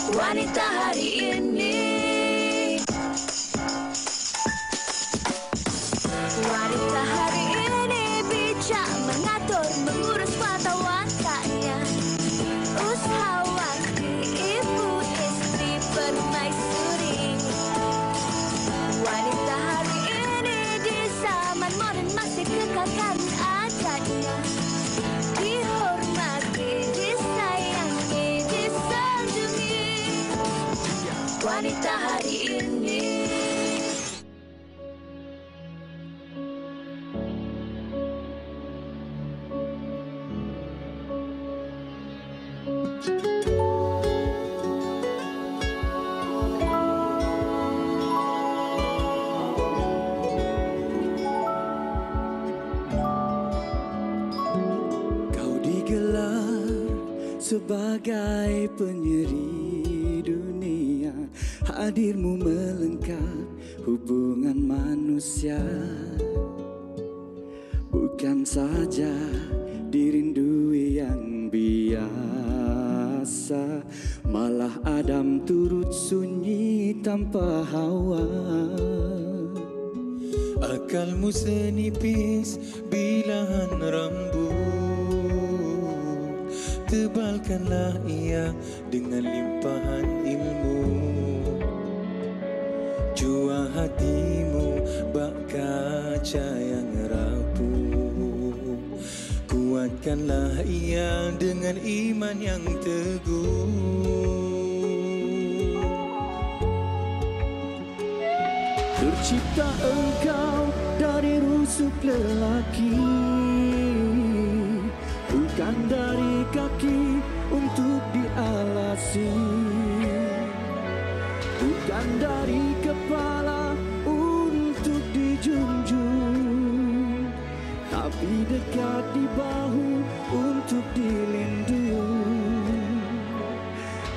wanita hari ini. Wanita hari ini bijak mengatur, mengurus mata wantanya, usahawanti, ibu, istri, permaisuri. Wanita hari ini di zaman modern masih kekalkan adatnya, dihormati, disayangi, disanjungi. Wanita hari ini. Sebagai penyeri dunia, hadirmu melengkap hubungan manusia. Bukan saja dirindui yang biasa, malah Adam turut sunyi tanpa Hawa. Akalmu senipis bilangan rambut, tebalkanlah ia dengan limpahan ilmu. Jua hatimu bak kaca yang rapuh, kuatkanlah ia dengan iman yang teguh. Tercipta engkau dari rusuk lelaki, bukan dari kaki untuk dialasi, bukan dari kepala untuk dijunjung, tapi dekat di bahu untuk dilindung,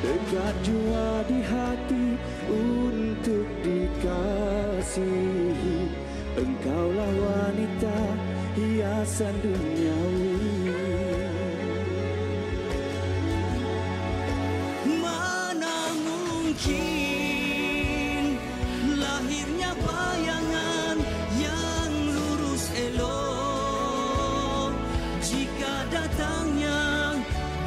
dekat jua di hati untuk dikasihi. Engkaulah wanita hiasan duniawi. Mana mungkin lahirnya bayangan yang lurus elok, jika datangnya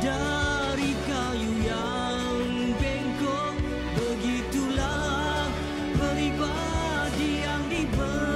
dari kayu yang bengkok. Begitulah pribadi yang dibentuk.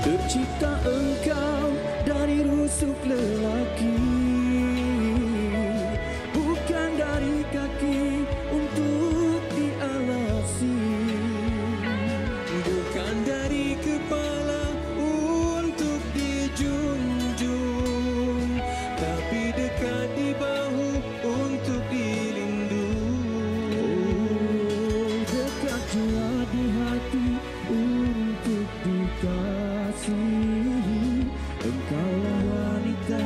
Tercipta engkau dari rusuk lelaki, bukan dari kaki untuk dialasi, bukan dari kepala untuk dijunjung, tapi dekat di bahu untuk dilindung. Dekat jua di hati untuk dikasihi. Engkaulah wanita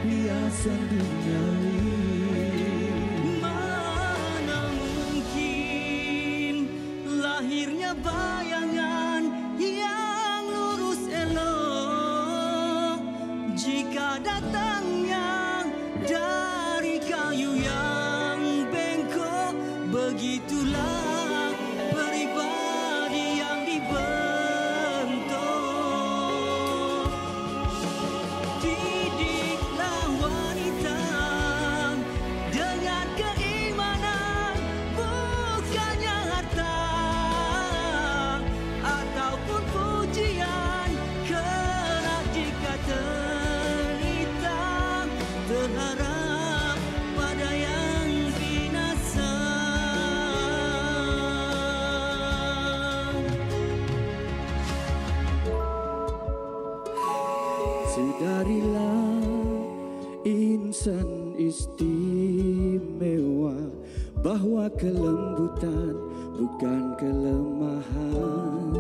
hiasan duniawi. Mana mungkin lahirnya bayangan yang lurus elok, jika datangnya dari kayu yang bengkok. Begitulah pribadi yang dibentuk. Didiklah wanita dengan keimanan, bukannya harta ataupun pujian. Kelak jika terita, terharap pada yang binasa. Sedarilah insan istimewa, bahwa kelembutan bukan kelemahan,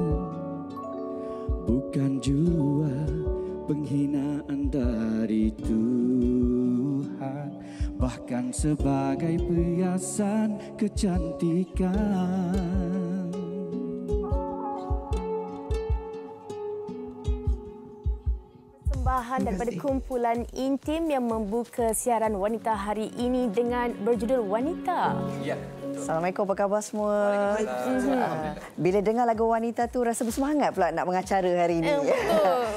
bukan jua penghinaan dari Tuhan, bahkan sebagai perhiasan kecantikan. Persembahan daripada kumpulan Intim yang membuka siaran wanita hari ini dengan berjudul Wanita. Ya. Assalamualaikum, apa khabar semua? Bila dengar lagu Wanita tu rasa bersemangat pula nak mengacara hari ini.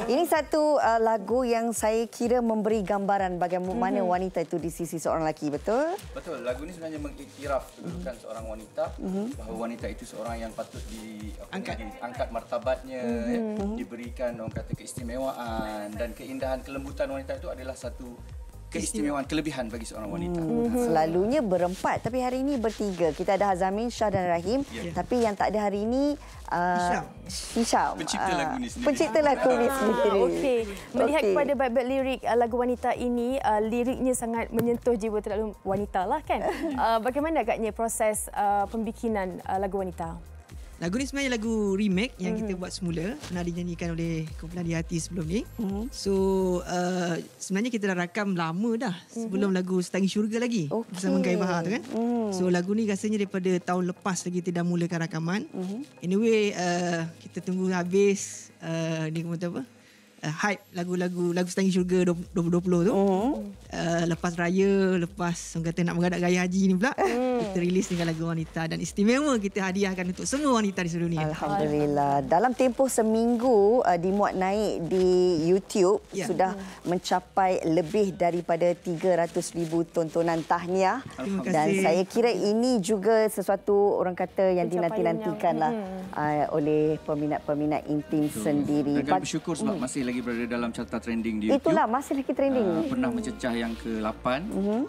Ini satu lagu yang saya kira memberi gambaran bagaimana wanita itu di sisi seorang lelaki, betul? Betul. Lagu ini sebenarnya mengiktiraf kedudukan seorang wanita, bahawa wanita itu seorang yang patut diangkat martabatnya, diberikan orang kata keistimewaan, dan keindahan kelembutan wanita itu adalah satu keistimewaan, kelebihan bagi seorang wanita. Selalunya berempat, tapi hari ini bertiga. Kita ada Hazamin, Syah dan Rahim. Tapi yang tak ada hari ini Hisham. Pencipta lagu ni sendiri. Pencipta lagu ni sendiri. Okey. Melihat kepada bait-bait lirik lagu Wanita ini, liriknya sangat menyentuh jiwa terlalu wanita lah kan. Bagaimana agaknya proses pembikinan lagu Wanita? Lagu ni sebenarnya lagu remake yang kita buat semula, pernah dinyanyikan oleh kumpulan Di Hati sebelum ni. So sebenarnya kita dah rakam lama dah sebelum lagu Setangi Syurga lagi, bersama Gai Bahar tu kan. So lagu ni rasanya daripada tahun lepas lagi kita dah mulakan rakaman. Anyway, kita tunggu habis ni kata apa? Hype lagu Setangi Syurga 2020 tu. Lepas raya, lepas orang kata nak menghadap raya haji ni pula, kita rilis dengan lagu Wanita, dan istimewa kita hadiahkan untuk semua wanita di seluruh dunia. Alhamdulillah. Dalam tempoh seminggu dimuat naik di YouTube, sudah mencapai lebih daripada 300,000 tontonan tahniah. Dan saya kira ini juga sesuatu orang kata yang dinanti-nantikanlah oleh peminat-peminat Intim sendiri. Dan kami bersyukur sebab masih lagi berada dalam carta trending di YouTube. Itulah, masih lagi trending. Pernah mencecah yang ke-8.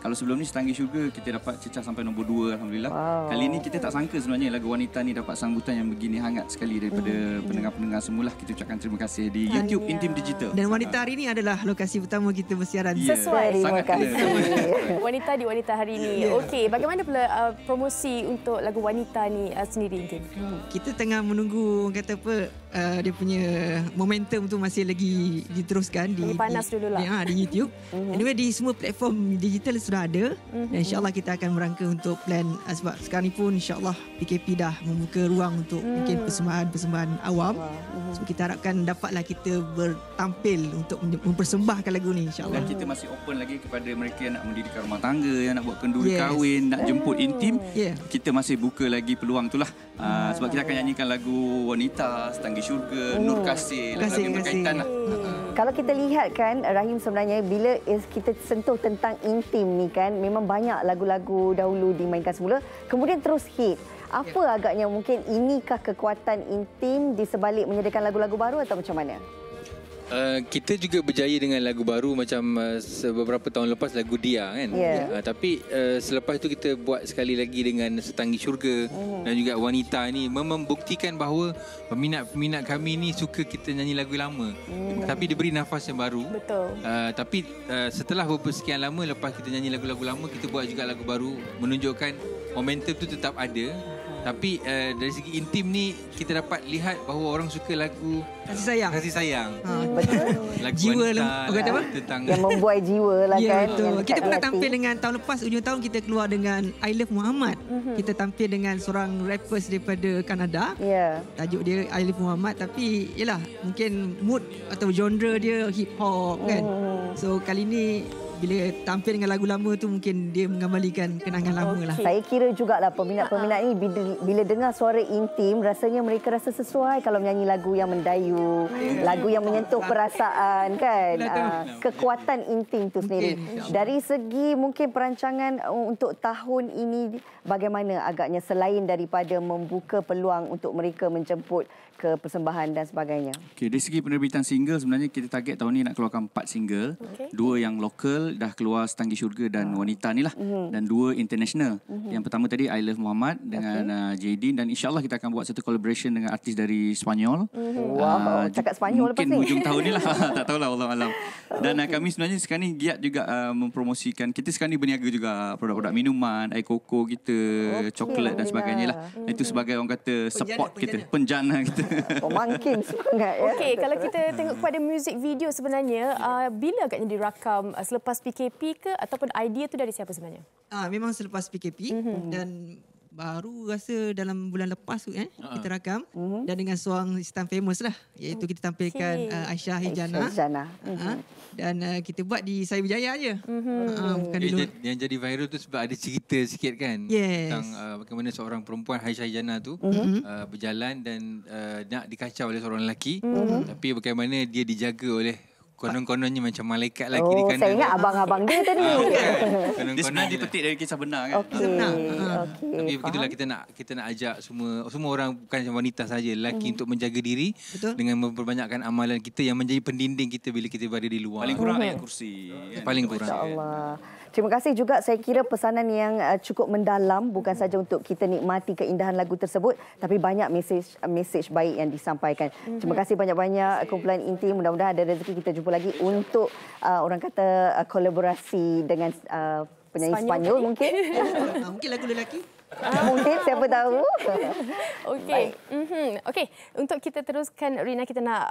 Kalau sebelum ni Setangi Syurga kita dapat cecah sampai nombor 2, alhamdulillah. Kali ini kita tak sangka sebenarnya lagu Wanita ni dapat sambutan yang begini hangat sekali daripada pendengar-pendengar semula. Kita ucapkan terima kasih di YouTube Intim Digital. Dan Wanita hari ini adalah lokasi pertama kita bersiaran. Sesuai. Terima kasih. Wanita di Wanita hari ini. Okey, bagaimana pula promosi untuk lagu Wanita ni sendiri, Intim? Kita tengah menunggu orang kata apa, dia punya momentum tu masih lagi diteruskan di panas dululah di YouTube. Anyway, di semua platform digital sudah ada, dan insyaAllah kita akan merangka untuk plan, sebab sekarang ni pun insyaAllah PKP dah membuka ruang untuk mungkin persembahan awam. So kita harapkan dapatlah kita bertampil untuk mempersembahkan lagu ni insyaAllah. Dan kita masih open lagi kepada mereka yang nak mendirikan rumah tangga, yang nak buat kenduri kahwin, nak jemput Intim. Kita masih buka lagi peluang itulah. Sebab kita akan nyanyikan lagu Wanita, Setangi Syurga, Nur Kasih, lagu yang berkaitan lah. Kalau kita lihat kan, Rahim, sebenarnya bila kita sentuh tentang Intim ni kan, memang banyak lagu-lagu dahulu dimainkan semula, kemudian terus hit. Apa agaknya mungkin inikah kekuatan Intim di sebalik menyediakan lagu-lagu baru atau macam mana? Kita juga berjaya dengan lagu baru macam beberapa tahun lepas lagu Dia kan. Tapi selepas itu kita buat sekali lagi dengan Setangi Syurga dan juga Wanita ni membuktikan bahawa peminat-peminat kami ni suka kita nyanyi lagu lama. Tapi diberi nafas yang baru. Betul. Tapi setelah beberapa sekian lama lepas kita nyanyi lagu-lagu lama, kita buat juga lagu baru, menunjukkan momentum tu tetap ada. Tapi dari segi Intim ni kita dapat lihat bahawa orang suka lagu kasih sayang. Betul. Lagu Jiwa wanita, tentang yang membuai jiwa lah kan. Betul. Kita pernah tampil dengan tahun lepas, ujung tahun kita keluar dengan I Love Muhammad. Kita tampil dengan seorang rappers daripada Kanada. Tajuk dia I Love Muhammad, tapi yalah mungkin mood atau genre dia hip hop kan. So kali ni bila tampil dengan lagu lama tu mungkin dia mengembalikan kenangan lama lah. Saya kira jugalah peminat-peminat ni bila dengar suara Intim, rasanya mereka rasa sesuai kalau menyanyi lagu yang mendayu, lagu yang menyentuh perasaan kan. Kekuatan Intim tu sendiri. Dari segi mungkin perancangan untuk tahun ini, bagaimana agaknya selain daripada membuka peluang untuk mereka menjemput ke persembahan dan sebagainya? Dari segi penerbitan single, sebenarnya kita target tahun ni nak keluarkan 4 single. 2 yang lokal, lokal dah keluar Setanggi Syurga dan Wanita ni lah. Dan 2 international. Yang pertama tadi I Love Muhammad dengan Jadin, dan insyaAllah kita akan buat satu collaboration dengan artis dari Spanyol. Wow, cakap Spanyol lepas ni. Mungkin hujung tahun ni lah. Tak tahulah, Allah alam. Dan kami sebenarnya sekarang ni giat juga mempromosikan. Kita sekarang ni berniaga juga produk-produk minuman, air koko kita, coklat dan sebagainya lah. Itu sebagai orang kata support kita, penjana kita. Makin semangat ya. Okey, kalau kita tengok kepada music video sebenarnya, bila agaknya dirakam, selepas PKP ke ataupun idea tu dari siapa sebenarnya? Memang selepas PKP dan baru rasa dalam bulan lepas tu kita rakam dan dengan seorang Islam famous lah, iaitu kita tampilkan Aisyah Hijana. Dan kita buat di Saya Berjaya je. Bukan yang jadi viral tu sebab ada cerita sikit kan tentang bagaimana seorang perempuan Aisyah Hijana tu berjalan dan nak dikacau oleh seorang lelaki, tapi bagaimana dia dijaga oleh konon-kononnya macam malaikat lagi di kanan. Saya ingat abang-abang dia tadi. Dia sebenarnya dipetik dari kisah benar kan. Tapi begitulah, kita nak ajak semua orang, bukan wanita saja, lelaki untuk menjaga diri dengan memperbanyakkan amalan kita yang menjadi pendinding kita bila kita berada di luar. Paling kurang ayat kursi. Paling kurang. InsyaAllah. Terima kasih juga, saya kira pesanan yang cukup mendalam, bukan saja untuk kita nikmati keindahan lagu tersebut, tapi banyak mesej baik yang disampaikan. Terima kasih banyak-banyak kumpulan Intim. Mudah-mudahan ada rezeki kita jumpa lagi untuk orang kata kolaborasi dengan penyanyi Spanyol mungkin. Mungkin lagu lelaki. Mungkin, siapa tahu. Okey. Okey, untuk kita teruskan, Rina, kita nak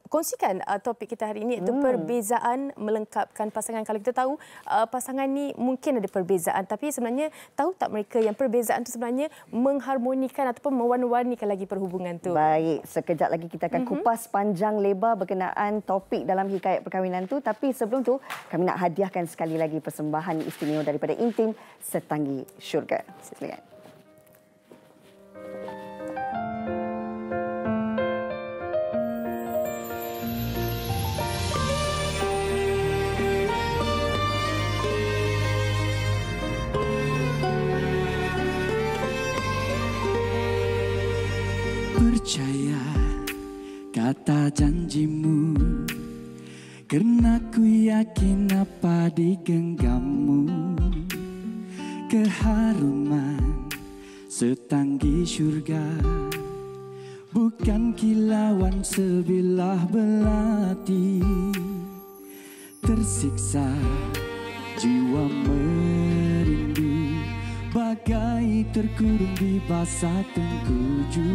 kongsikan topik kita hari ini, iaitu perbezaan melengkapkan pasangan. Kalau kita tahu pasangan ni mungkin ada perbezaan, tapi sebenarnya tahu tak mereka yang perbezaan tu sebenarnya mengharmonikan ataupun mewarna-warnikan lagi perhubungan tu. Baik, sekejap lagi kita akan kupas panjang lebar berkenaan topik dalam hikayat perkahwinan tu, tapi sebelum tu kami nak hadiahkan sekali lagi persembahan istimewa daripada Intim, Setanggi Syurga. Silakan. Percaya kata janjimu, karena ku yakin apa di genggammu. Keharuman setanggi syurga, bukan kilauan sebilah belati. Tersiksa jiwa merindu, bagai terkurung di basah tengkuju.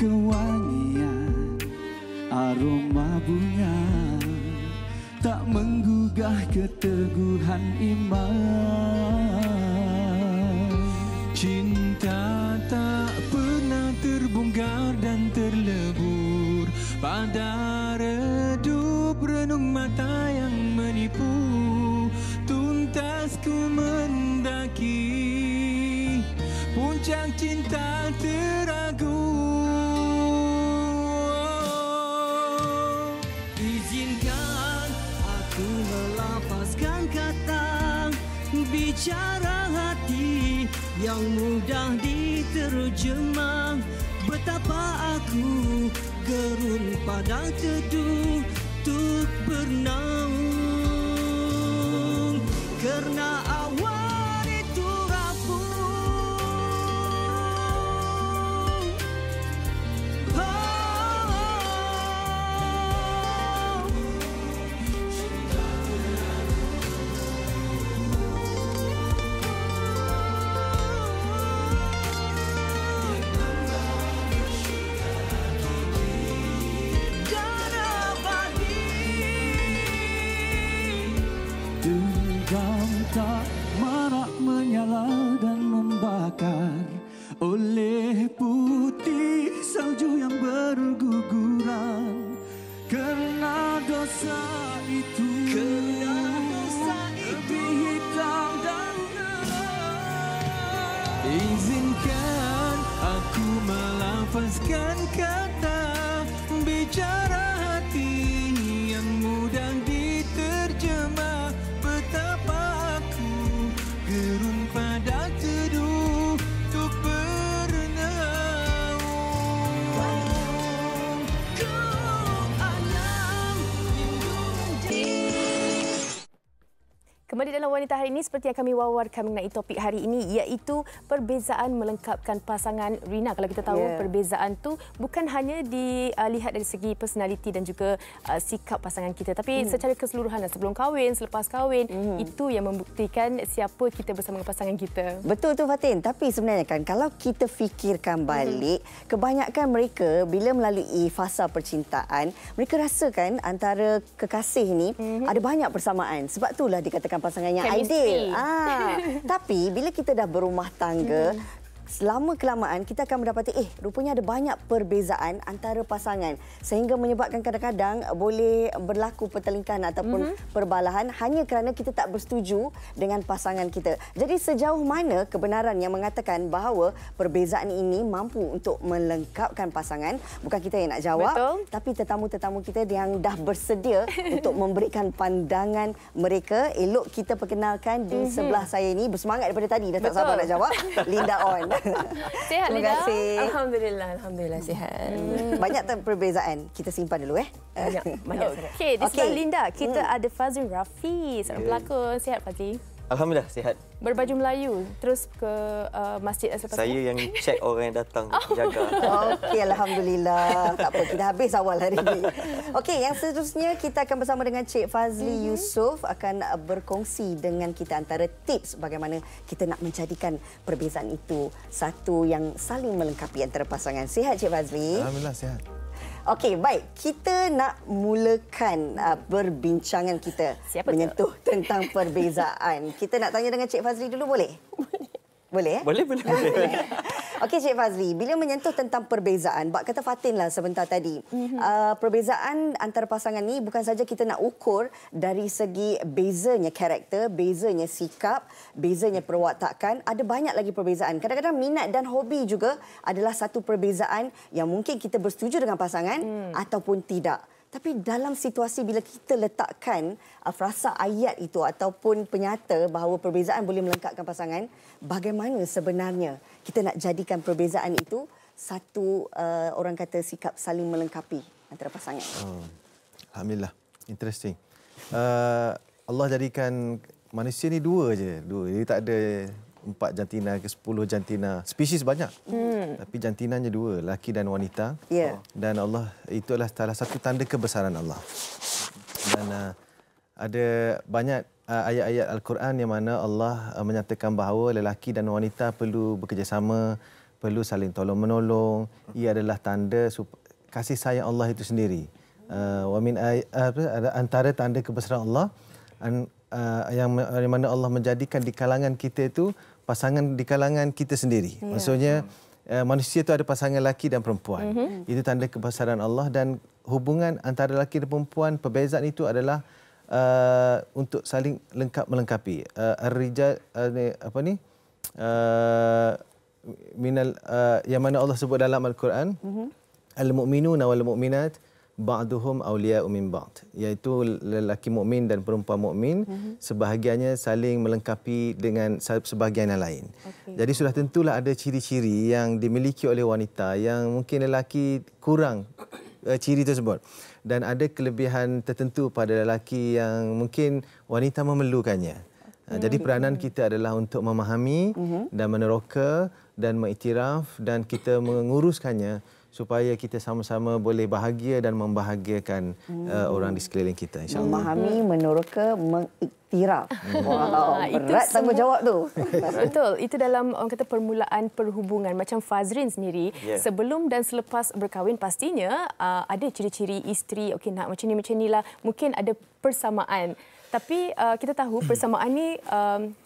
Kewangian aroma bunga tak menggugah keteguhan iman. Cinta tak pernah terbongkar dan terlebur pada redup renung mata yang menipu. Tuntas ku mendaki puncak cinta teragung. Izinkan aku melafazkan kata bicara hati yang mudah diterjemah. Betapa aku gerun pada teduh untuk bernaung, kerana awan itu rapuh. Dendam tak marak menyala dan membakar oleh putih salju yang berguguran. Kerana dosa itu, lebih hitam dan gelap. Izinkan aku melafazkan kata bicara hati yang mudah diterjemah. Betapa aku gerun pada teduh untuk bernaung. Ku ayam lindung Wanita hari ini seperti yang kami wawarkan mengenai topik hari ini iaitu perbezaan melengkapkan pasangan. Rina, kalau kita tahu perbezaan tu bukan hanya dilihat dari segi personaliti dan juga sikap pasangan kita, tapi secara keseluruhan sebelum kahwin, selepas kahwin, itu yang membuktikan siapa kita bersama dengan pasangan kita. Betul tu Fatin, tapi sebenarnya kan kalau kita fikirkan balik, kebanyakan mereka bila melalui fasa percintaan, mereka rasakan antara kekasih ni ada banyak persamaan. Sebab itulah dikatakan pasangan yang ideal. Tapi bila kita dah berumah tangga, selama kelamaan kita akan mendapati rupanya ada banyak perbezaan antara pasangan sehingga menyebabkan kadang-kadang boleh berlaku pertelingkahan ataupun perbalahan hanya kerana kita tak bersetuju dengan pasangan kita. Jadi sejauh mana kebenaran yang mengatakan bahawa perbezaan ini mampu untuk melengkapkan pasangan? Bukan kita yang nak jawab, tapi tetamu-tetamu kita yang dah bersedia untuk memberikan pandangan mereka. Elok kita perkenalkan di sebelah saya ini, bersemangat daripada tadi dah tak sabar nak jawab. Linda On. Sihat, Terima kasih. Alhamdulillah sihat. Banyak perbezaan. Kita simpan dulu Banyak. Okey, di sebelah Linda kita ada Fazli Rafi, seorang pelakon. Sihat Fazli? Alhamdulillah sihat. Berbaju Melayu terus ke masjid selepas saya yang cek orang yang datang jaga. Okey, alhamdulillah. Tak apa, kita habis awal hari ini. Okey, yang seterusnya kita akan bersama dengan Cik Fazli Yusof akan berkongsi dengan kita antara tips bagaimana kita nak menjadikan perbezaan itu satu yang saling melengkapi antara pasangan. Sihat Cik Fazli? Alhamdulillah sihat. Okey, baik. Kita nak mulakan perbincangan kita menyentuh tentang perbezaan. Kita nak tanya dengan Cik Fazli dulu, boleh? Boleh? Boleh. Okey, Cik Fazli, bila menyentuh tentang perbezaan, bak kata Fatin lah sebentar tadi, perbezaan antara pasangan ni bukan saja kita nak ukur dari segi bezanya karakter, bezanya sikap, bezanya perwatakan, ada banyak lagi perbezaan. Kadang-kadang minat dan hobi juga adalah satu perbezaan yang mungkin kita bersetuju dengan pasangan ataupun tidak. Tapi dalam situasi bila kita letakkan frasa ayat itu ataupun penyata bahawa perbezaan boleh melengkapkan pasangan, bagaimana sebenarnya kita nak jadikan perbezaan itu satu orang kata sikap saling melengkapi antara pasangan? Alhamdulillah. Interesting. Allah jadikan manusia ni dua je. Dia tak ada 4 jantina ke 10 jantina. Spesies banyak. Tapi jantinanya 2, lelaki dan wanita. Dan Allah, itu adalah salah satu tanda kebesaran Allah. Dan ada banyak ayat-ayat Al-Quran yang mana Allah menyatakan bahawa lelaki dan wanita perlu bekerjasama, perlu saling tolong-menolong. Ia adalah tanda kasih sayang Allah itu sendiri. Antara tanda kebesaran Allah yang mana Allah menjadikan di kalangan kita itu pasangan di kalangan kita sendiri. Maksudnya manusia itu ada pasangan lelaki dan perempuan. Itu tanda kebesaran Allah, dan hubungan antara lelaki dan perempuan, perbezaan itu adalah untuk saling melengkapi. Ar-rijal yang mana Allah sebut dalam Al-Quran, al-mu'minuna wal mu'minat ba'duhum awliya'u min ba'd, iaitu lelaki mukmin dan perempuan mukmin sebahagiannya saling melengkapi dengan sebahagian yang lain. Jadi sudah tentulah ada ciri-ciri yang dimiliki oleh wanita yang mungkin lelaki kurang ciri tersebut, dan ada kelebihan tertentu pada lelaki yang mungkin wanita memerlukannya. Jadi peranan kita adalah untuk memahami dan meneroka dan mengiktiraf dan kita menguruskannya supaya kita sama-sama boleh bahagia dan membahagiakan orang di sekeliling kita, insya-Allah. Memahami, meneroka, mengiktiraf. Wow, berat tanggungjawab tu. Betul. Itu dalam orang kata permulaan perhubungan. Macam Fazrin sendiri, sebelum dan selepas berkahwin pastinya ada ciri-ciri isteri, okey nak macam ni lah. Mungkin ada persamaan. Tapi kita tahu persamaan ni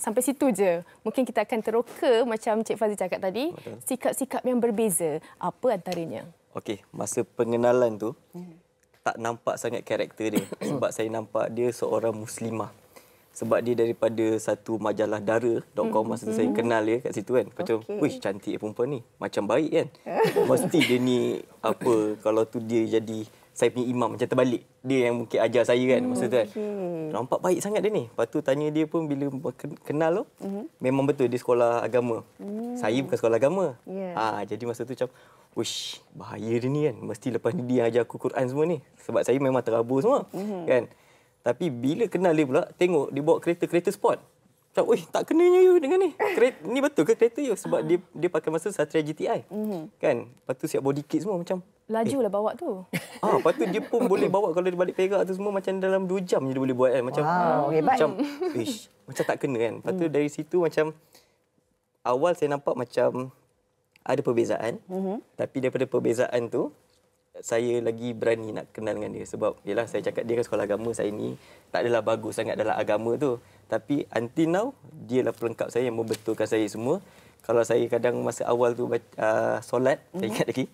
sampai situ je. Mungkin kita akan teroka macam Cik Fazli cakap tadi, sikap-sikap yang berbeza. Apa antaranya? Okey, masa pengenalan tu tak nampak sangat karakter dia. Sebab saya nampak dia seorang muslimah. Sebab dia daripada satu majalah dara.com, masa tu saya kenal dia kat situ kan. Macam, wih cantik perempuan ni. Macam baik kan. Mesti dia ni apa, kalau tu dia jadi saya punya imam, macam terbalik. Dia yang mungkin ajar saya kan masa tu kan. Nampak baik sangat dia ni. Lepas tu tanya dia pun bila kenal tu, memang betul dia sekolah agama. Saya bukan sekolah agama. Jadi masa tu macam, wish, bahaya dia ni kan. Mesti lepas ni dia ajar aku Quran semua ni. Sebab saya memang terabur semua kan. Tapi bila kenal dia pula, tengok dia bawa kereta-kereta sport. Macam, tak kenanya you dengan ni. Ni betul ke kereta you? Sebab dia pakai masa Satria GTI. Kan? Lepas tu siap body kit semua macam. Lajulah bawa tu. Lepas tu dia pun boleh bawa kalau dia balik Perak tu semua macam dalam 2 jam je dia boleh buat kan. Macam, hebat. Macam tak kena kan. Lepas tu dari situ macam, awal saya nampak macam ada perbezaan. Tapi daripada perbezaan tu, saya lagi berani nak kenal dengan dia. Sebab yelah saya cakap dia kan sekolah agama, saya ni tak adalah bagus sangat dalam agama tu. Tapi until now, dia lah pelengkap saya yang membetulkan saya semua. Kalau saya kadang masa awal tu solat, saya ingat lagi,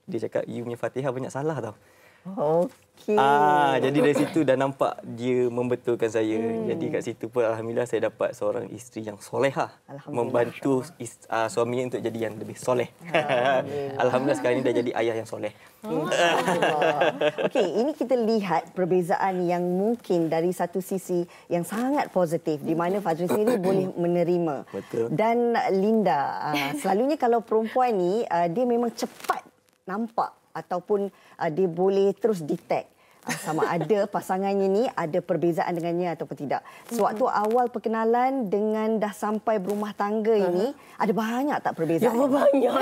dia cakap, you punya Fatihah banyak salah tau. Okey. Jadi dari situ dah nampak dia membetulkan saya. Jadi kat situ pun alhamdulillah saya dapat seorang isteri yang solehah, membantu suaminya untuk jadi yang lebih soleh. Alhamdulillah sekarang ini dah jadi ayah yang soleh. Okey, ini kita lihat perbezaan yang mungkin dari satu sisi yang sangat positif di mana Fadri sendiri boleh menerima. Betul. Dan Linda, selalunya kalau perempuan ni dia memang cepat nampak ataupun dia boleh terus detect sama ada pasangannya ni ada perbezaan dengannya ataupun tidak. Sewaktu awal perkenalan dengan dah sampai berumah tangga ini, ada banyak tak perbezaan? Ya, banyak.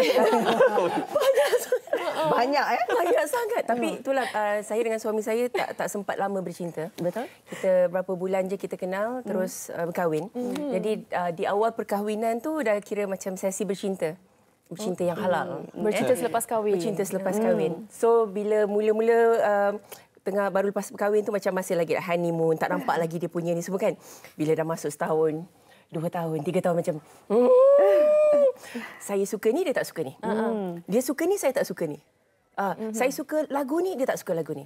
Banyak Banyak sangat. Tapi itulah saya dengan suami saya tak sempat lama bercinta. Betul. Kita berapa bulan je kita kenal terus berkahwin. Jadi di awal perkahwinan tu dah kira macam sesi bercinta. Bercinta yang halal. Bercinta selepas kahwin. Bercinta selepas kahwin. So bila mula-mula tengah baru lepas berkahwin tu macam masih lagi honeymoon, tak nampak lagi dia punya ni semua kan. Bila dah masuk setahun, 2 tahun, 3 tahun macam saya suka ni, dia tak suka ni. Dia suka ni, saya tak suka ni. Saya suka lagu ni, dia tak suka lagu ni.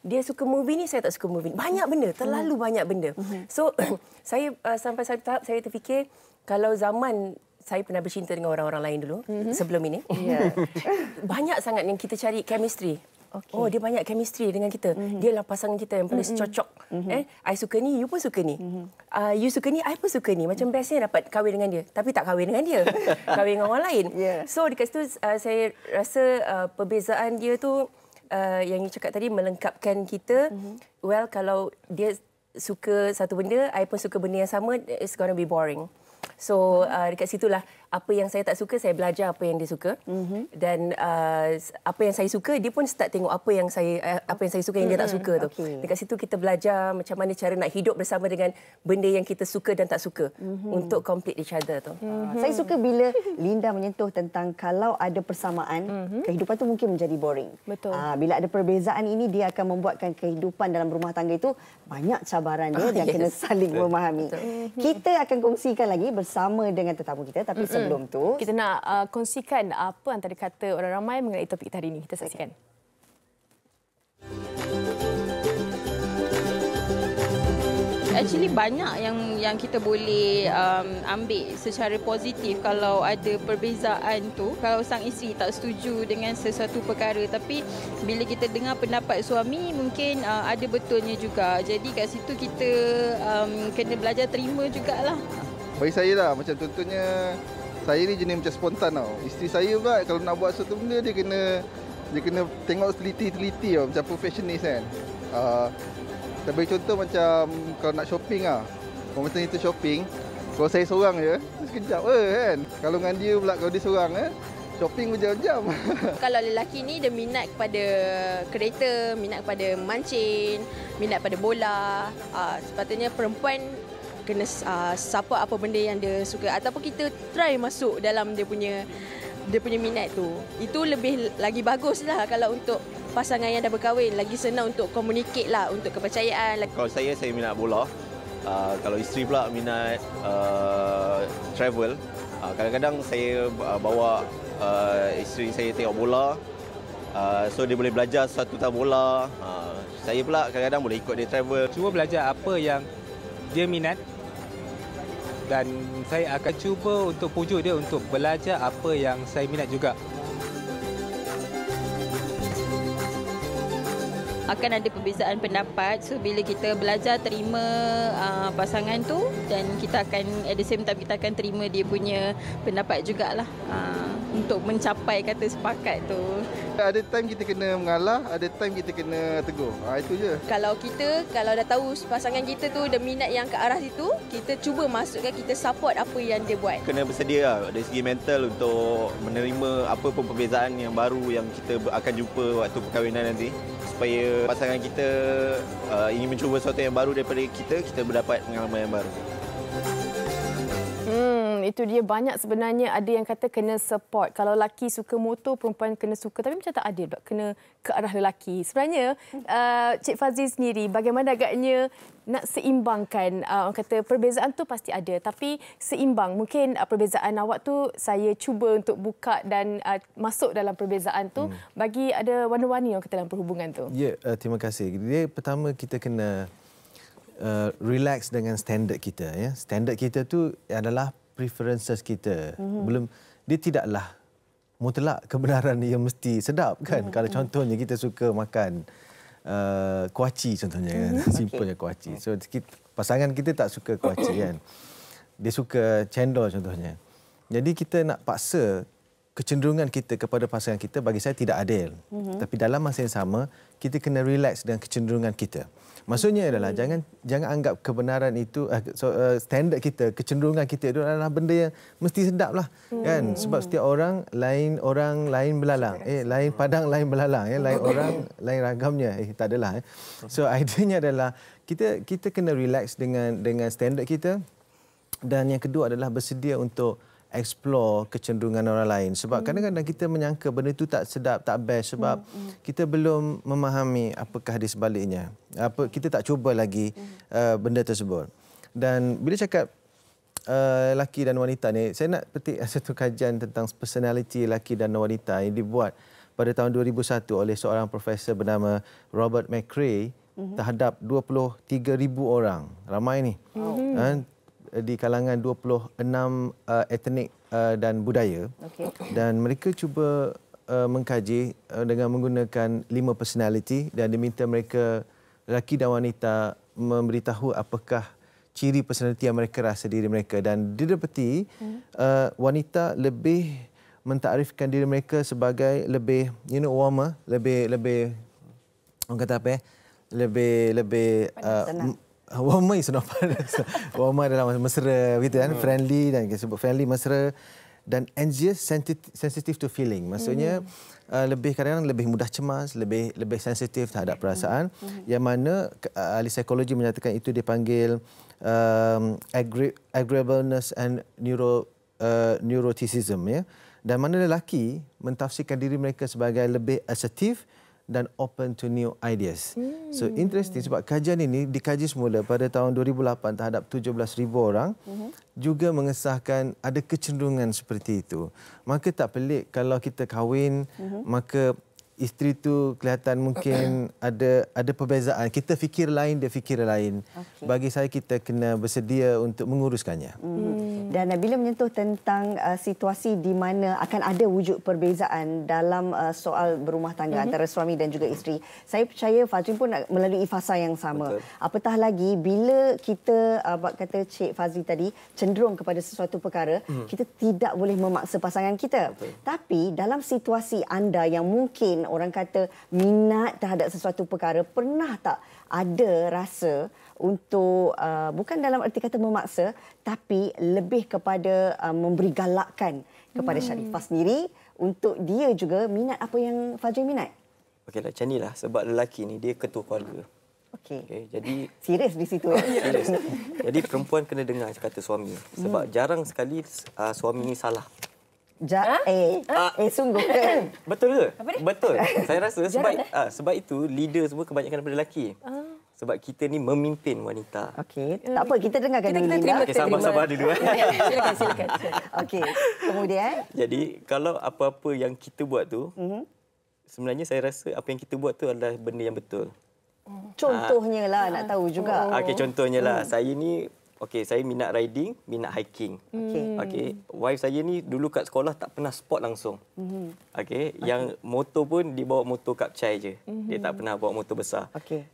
Dia suka movie ni, saya tak suka movie ni. Banyak benda, terlalu banyak benda. So saya sampai satu tahap saya terfikir kalau zaman saya pernah bercinta dengan orang-orang lain dulu sebelum ini. Banyak sangat yang kita cari chemistry. Oh, dia banyak chemistry dengan kita. Dia lah pasangan kita yang paling cocok. I suka ni, you pun suka ni. You suka ni, I pun suka ni. Macam bestnya dapat kahwin dengan dia. Tapi tak kahwin dengan dia. Kahwin dengan orang lain. So dekat situ saya rasa perbezaan dia tu yang you cakap tadi melengkapkan kita. Well, kalau dia suka satu benda, I pun suka benda yang sama, it's gonna be boring. So dekat situlah apa yang saya tak suka, saya belajar apa yang dia suka. Dan apa yang saya suka, dia pun start tengok apa yang saya suka yang dia tak suka tu. Dekat situ kita belajar macam mana cara nak hidup bersama dengan benda yang kita suka dan tak suka untuk complete each other tu. Saya suka bila Linda menyentuh tentang kalau ada persamaan, kehidupan tu mungkin menjadi boring. Betul. Bila ada perbezaan ini, dia akan membuatkan kehidupan dalam rumah tangga itu banyak cabaran dia dan kena saling memahami. Kita akan kongsikan lagi bersama dengan tetamu kita, tapi sebelum tu kita nak kongsikan apa antara kata orang ramai mengenai topik kita hari ini. Kita saksikan. Actually banyak yang kita boleh ambil secara positif kalau ada perbezaan tu. Kalau sang isteri tak setuju dengan sesuatu perkara, tapi bila kita dengar pendapat suami mungkin ada betulnya juga. Jadi kat situ kita kena belajar terima jugalah. Bagi saya lah, macam contohnya saya ni jenis macam spontan tau. Isteri saya pula kalau nak buat sesuatu benda dia kena tengok teliti-teliti tau, macam perfectionist kan. Saya bagi contoh macam kalau nak shopping lah. Kalau macam itu shopping, kalau saya seorang je, sekejap kan. Kalau dengan dia pula, kalau dia seorang shopping berjam-jam. Kalau lelaki ni dia minat kepada kereta, minat kepada mancing, minat pada bola, sepatutnya perempuan kena support apa benda yang dia suka ataupun kita try masuk dalam dia punya minat tu. Itu lebih lagi bagus lah kalau untuk pasangan yang dah berkahwin. Lagi senang untuk communicate lah, untuk kepercayaan. Kalau saya minat bola. Kalau isteri pula minat travel. Kadang-kadang saya bawa isteri saya tengok bola. So dia boleh belajar sesuatu tentang bola. Saya pula kadang-kadang boleh ikut dia travel. Cuba belajar apa yang dia minat. Dan saya akan cuba untuk pujuk dia untuk belajar apa yang saya minat juga. akan ada perbezaan pendapat. So bila kita belajar terima pasangan tu, dan kita akan at the same time kita akan terima dia punya pendapat jugalah untuk mencapai kata sepakat tu. Ada time kita kena mengalah, ada time kita kena tegur. Itu je. Kalau dah tahu pasangan kita tu ada minat yang ke arah situ, kita cuba masukkan, kita support apa yang dia buat. Kena bersedia lah dari segi mental untuk menerima apa pun perbezaan yang baru yang kita akan jumpa waktu perkahwinan nanti. Supaya pasangan kita ingin mencuba sesuatu yang baru daripada kita mendapat pengalaman yang baru. Itu dia, banyak sebenarnya ada yang kata kena support. Kalau lelaki suka motor, perempuan kena suka. Tapi macam tak adil pula, kena ke arah lelaki. Sebenarnya, Cik Fazli sendiri, bagaimana agaknya nak seimbangkan, orang kata perbezaan tu pasti ada. Tapi seimbang, mungkin perbezaan awak tu saya cuba untuk buka dan masuk dalam perbezaan tu bagi ada warna-warni orang kata dalam perhubungan tu. Ya, terima kasih. Dia pertama kita kena relax dengan standard kita. Ya. Standard kita tu adalah preferences kita. Belum, dia tidaklah mutlak kebenaran yang mesti sedap kan. Kalau contohnya kita suka makan kuaci contohnya kan. Simpelnya kuaci. So pasangan kita tak suka kuaci kan. Dia suka cendol contohnya. Jadi kita nak paksa kecenderungan kita kepada pasangan kita, bagi saya tidak adil. Tapi dalam masa yang sama kita kena relax dengan kecenderungan kita. Maksudnya adalah jangan anggap kebenaran itu standard kita, kecenderungan kita itu adalah benda yang mesti sedap lah kan. Sebab setiap orang lain belalang. Lain padang lain belalang, lain orang lain ragamnya. Tak adalah. So idenya adalah kita kena relax dengan standard kita, dan yang kedua adalah bersedia untuk explore kecenderungan orang lain. Sebab kadang-kadang kita menyangka benda itu tak sedap, tak best sebab kita belum memahami apakah di sebaliknya. Kita tak cuba lagi benda tersebut. Dan bila cakap lelaki dan wanita ni, saya nak petik satu kajian tentang personality lelaki dan wanita yang dibuat pada tahun 2001 oleh seorang profesor bernama Robert McCrae terhadap 23,000 orang. Ramai ni. Di kalangan 26 etnik dan budaya. Dan mereka cuba mengkaji dengan menggunakan 5 personality, dan diminta mereka, lelaki dan wanita, memberitahu apakah ciri personality yang mereka rasa diri mereka. Dan didapati wanita lebih mentakrifkan diri mereka sebagai lebih warmer, lebih orang kata apa lebih warmer is not panas. Warmer adalah mesra begitu kan, friendly, dan kita sebut friendly, mesra, dan anxious, sensitive to feeling. Maksudnya kadang-kadang lebih mudah cemas, lebih sensitif terhadap perasaan, yang mana ahli psikologi menyatakan itu dipanggil agreeableness and neuroticism, ya. Dan mana lelaki mentafsirkan diri mereka sebagai lebih assertive dan open to new ideas. So interesting sebab kajian ini dikaji semula pada tahun 2008 terhadap 17,000 orang, juga mengesahkan ada kecenderungan seperti itu. Maka tak pelik kalau kita kahwin, maka isteri tu kelihatan mungkin ada perbezaan. Kita fikir lain, dia fikir lain. Bagi saya kita kena bersedia untuk menguruskannya. Dan bila menyentuh tentang situasi di mana akan ada wujud perbezaan dalam soal berumah tangga antara suami dan juga isteri, saya percaya Fazli pun melalui fasa yang sama. Betul. Apatah lagi bila kita, kata Cik Fazli tadi, cenderung kepada sesuatu perkara, kita tidak boleh memaksa pasangan kita. Betul. Tapi dalam situasi anda yang mungkin orang kata minat terhadap sesuatu perkara, pernah tak ada rasa untuk bukan dalam erti kata memaksa, tapi lebih kepada memberi galakan kepada Sharifah sendiri untuk dia juga minat apa yang Fazli minat? Okeylah, macam inilah sebab lelaki ni dia ketua keluarga. Okey. Jadi serius di situ. Serius. Jadi perempuan kena dengar kata suami. Sebab jarang sekali suami ni salah. Sungguh. Betul ke? Betul. Saya rasa sebab itu leader semua kebanyakan daripada lelaki. Sebab kita ni memimpin wanita. Okey. Tak apa, kita dengarkan dulu Linda. Sabar dulu. Silakan. Okey. Kemudian? Jadi kalau apa-apa yang kita buat tu, sebenarnya saya rasa apa yang kita buat tu adalah benda yang betul. Contohnya lah nak tahu juga. Okey, contohnya lah. Saya ni okey, saya minat riding, minat hiking. Okey, wife saya ni dulu kat sekolah tak pernah sport langsung. Okey, yang motor pun dia bawa motor kapcai je. Dia tak pernah bawa motor besar.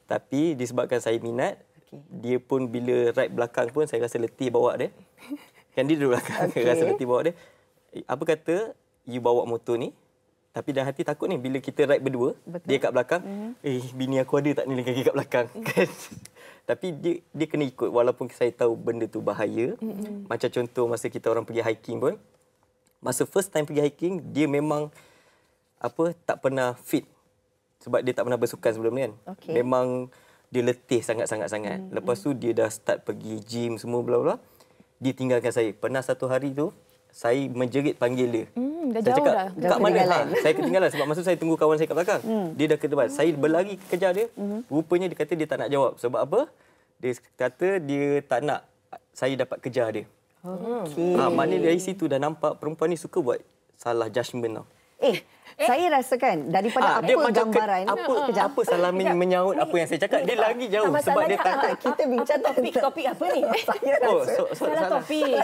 Tapi disebabkan saya minat, dia pun bila ride belakang pun saya rasa letih bawa dia. Kan dia duduk belakang, rasa letih bawa dia. Apa kata, you bawa motor ni, tapi dalam hati takut ni bila kita ride berdua, dia kat belakang, bini aku ada tak ni lagi kat belakang. Kan? Tapi dia kena ikut walaupun saya tahu benda tu bahaya. Macam contoh masa kita orang pergi hiking pun, masa first time pergi hiking, dia memang tak pernah fit. Sebab dia tak pernah bersukan sebelum ni kan. Memang dia letih sangat-sangat. Lepas tu dia dah start pergi gym semua bla-bla. Dia tinggalkan saya. Pernah satu hari tu, saya menjerit panggil dia. Dah saya jauh cakap, dah. kat mana? Saya ketinggalan sebab masa saya tunggu kawan saya kat belakang. Dia dah ke depan. Saya berlari kejar dia. Rupanya dia kata dia tak nak jawab. Sebab apa? Dia kata dia tak nak saya dapat kejar dia. Maknanya dari situ dah nampak perempuan ni suka buat salah judgement tau. Saya rasakan daripada dia gambaran apa salah menyaut apa yang saya cakap, dia lagi jauh sebab dia tak kita bincang topik apa ni? Salah topik.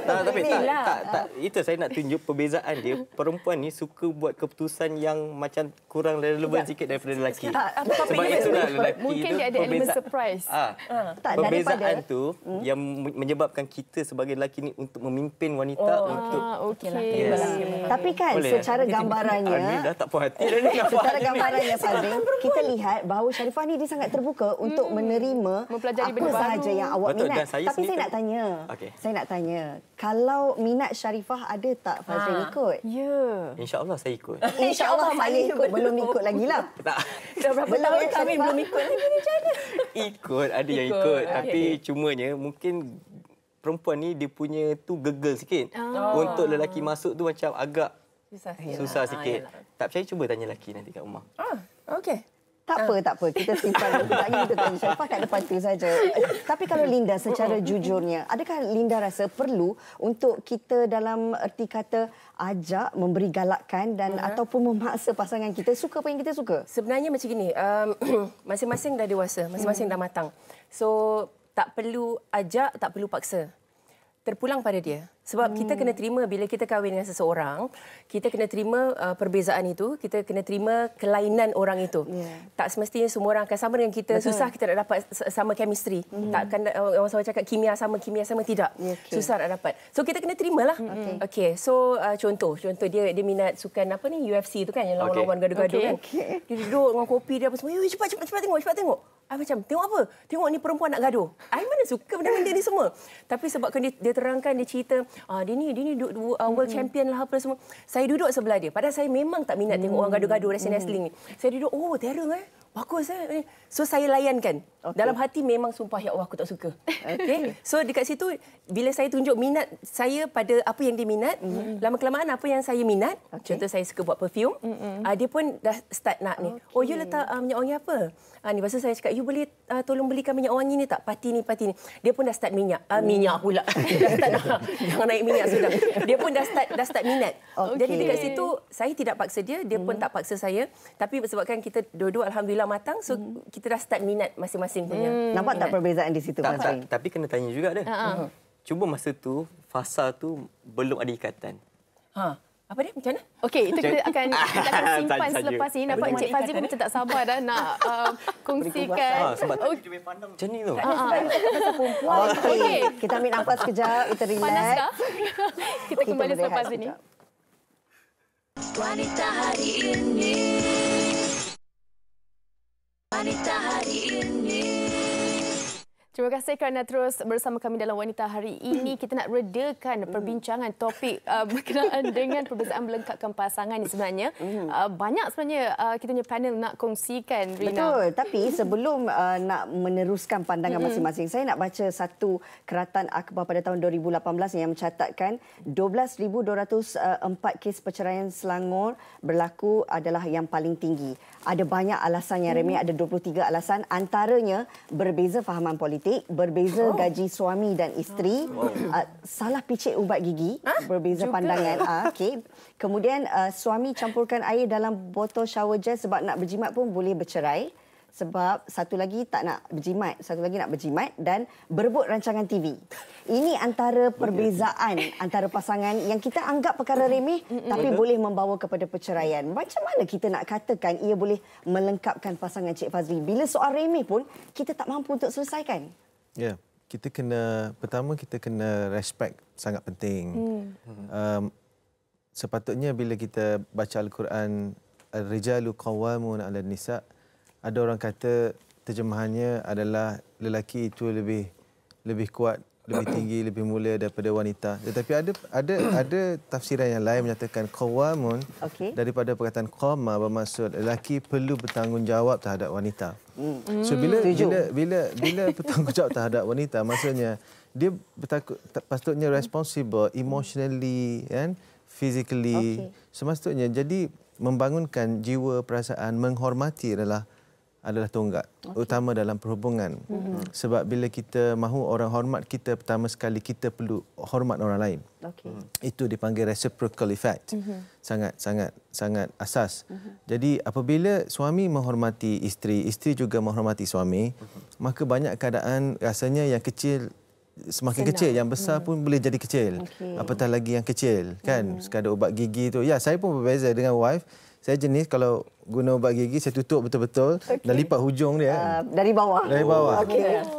Tak, itu saya nak tunjuk perbezaan dia. Perempuan ni suka buat keputusan yang macam kurang relevan sikit daripada lelaki. Sebab itulah lelaki mungkin dia ada elemen surprise. Perbezaan tu yang menyebabkan kita sebagai lelaki ni untuk memimpin wanita untuk Tapi kan secara gambarannya tak puas hati dah ni. Secara gambarannya Fazrin, kita lihat bahawa Sharifah ni dia sangat terbuka untuk menerima mempelajari apa sahaja yang awak minat. Tapi saya nak tanya. Saya nak tanya, kalau minat Sharifah ada tak Fazrin ikut? Ya. InsyaAllah saya ikut. InsyaAllah saya ikut. Belum ikut lagi lah. Tak. Dah berapa tahun kami belum ikut lagi ni macam mana? Ikut, ada yang ikut. Tapi cumanya mungkin perempuan ni dia punya tu gegel sikit. Untuk lelaki masuk tu macam agak susah sikit. Tak percaya cuba tanya lelaki nanti kat rumah. Okey. Tak apa. Kita simpan. Kita tanya Sharifah kat depan tu saja. Tapi kalau Linda secara jujurnya, adakah Linda rasa perlu untuk kita dalam erti kata ajak, memberi galakan dan ataupun memaksa pasangan kita suka apa yang kita suka? Sebenarnya macam gini, masing-masing dah dewasa, masing-masing dah matang. So, tak perlu ajak, tak perlu paksa. Terpulang pada dia. Sebab kita kena terima bila kita kahwin dengan seseorang, kita kena terima perbezaan itu, kita kena terima kelainan orang itu. Tak semestinya semua orang akan sama dengan kita. Susah kita nak dapat sama chemistry. Takkan orang sama cakap kimia sama, tidak. Susah nak dapat. So kita kena terimalah. Okey. So contoh dia minat sukan apa ni, UFC tu kan, yang lawan-lawan gaduh-gaduh kan. Dia duduk dengan kopi dia apa semua. Cepat tengok. Macam tengok apa? Tengok ni perempuan nak gaduh. Mana suka benda-benda ni semua. Tapi sebabkan dia terangkan, dia cerita, dia ni world champion lah apa semua. Saya duduk sebelah dia. Padahal saya memang tak minat tengok orang gaduh-gaduh wrestling ni. Saya duduk, terror bagus So saya layankan. Dalam hati memang sumpah, ya Allah aku tak suka. So dekat situ bila saya tunjuk minat saya pada apa yang dia minat, lama-kelamaan apa yang saya minat, contoh saya suka buat perfume, dia pun dah start nak ni. You letak minyak wangi apa? Ni pasal saya cakap, you boleh tolong belikan minyak wangi ni tak? Pati ni. Dia pun dah start minyak pula. Dah start jangan naik minyak sudah. Dia pun dah start minat. Jadi dekat situ saya tidak paksa dia pun tak paksa saya. Tapi sebabkan kita dua-dua alhamdulillah matang, so kita dah start minat masing-masing punya. Nampak tak perbezaan di situ? Tapi kena tanya juga dia. Cuba masa tu, fasa tu belum ada ikatan. Apa dia? Macam mana? Okey, itu kita akan simpan selepas ini. Nampak Encik Fazli pun macam tak sabar dah nak kongsikan. Sebab tu pandang macam ni tu. Okey, kita ambil nafas sekejap, kita relax. Panas dah? Kita kembali selepas ini. Wanita hari ini. Wanita hari ini. Terima kasih kerana terus bersama kami dalam Wanita Hari ini. Kita nak redakan perbincangan topik berkenaan dengan perbezaan melengkapkan pasangan ni sebenarnya. Banyak sebenarnya kita punya panel nak kongsikan, Rina. Betul. Tapi sebelum nak meneruskan pandangan masing-masing, saya nak baca satu keratan akhbar pada tahun 2018 yang mencatatkan 12,204 kes perceraian Selangor berlaku adalah yang paling tinggi. Ada banyak alasan yang remeh, ada 23 alasan. Antaranya berbeza fahaman politik, berbeza gaji suami dan isteri, salah picit ubat gigi, berbeza pandangan. Kemudian suami campurkan air dalam botol shower gel sebab nak berjimat pun boleh bercerai. Sebab satu lagi tak nak berjimat, satu lagi nak berjimat dan berebut rancangan TV. Ini antara perbezaan antara pasangan yang kita anggap perkara remeh tapi boleh membawa kepada perceraian. Macam mana kita nak katakan ia boleh melengkapkan pasangan Cik Fazli bila soal remeh pun kita tak mampu untuk selesaikan? Ya, pertama kita kena respect, sangat penting. Sepatutnya bila kita baca Al-Quran, Ar-rijalu qawwamun 'ala nisa, ada orang kata terjemahannya adalah lelaki itu lebih kuat, lebih tinggi, lebih mulia daripada wanita. Tetapi ada tafsiran yang lain menyatakan qawamun daripada perkataan qama bermaksud lelaki perlu bertanggungjawab terhadap wanita. So bila bertanggungjawab terhadap wanita, maksudnya dia patutnya responsible emotionally and physically. Semestinya jadi membangunkan jiwa perasaan menghormati adalah tonggak utama dalam perhubungan. Sebab bila kita mahu orang hormat kita, pertama sekali kita perlu hormat orang lain. Itu dipanggil reciprocal effect. Sangat asas. Jadi apabila suami menghormati isteri, isteri juga menghormati suami, maka banyak keadaan rasanya yang kecil semakin kecil, yang besar pun boleh jadi kecil. Apatah lagi yang kecil, kan? Sekadar ubat gigi tu. Ya, saya pun berbeza dengan wife. Saya jenis kalau guna ubat gigi, saya tutup betul-betul dan lipat hujung dia. Dari bawah? Dari bawah.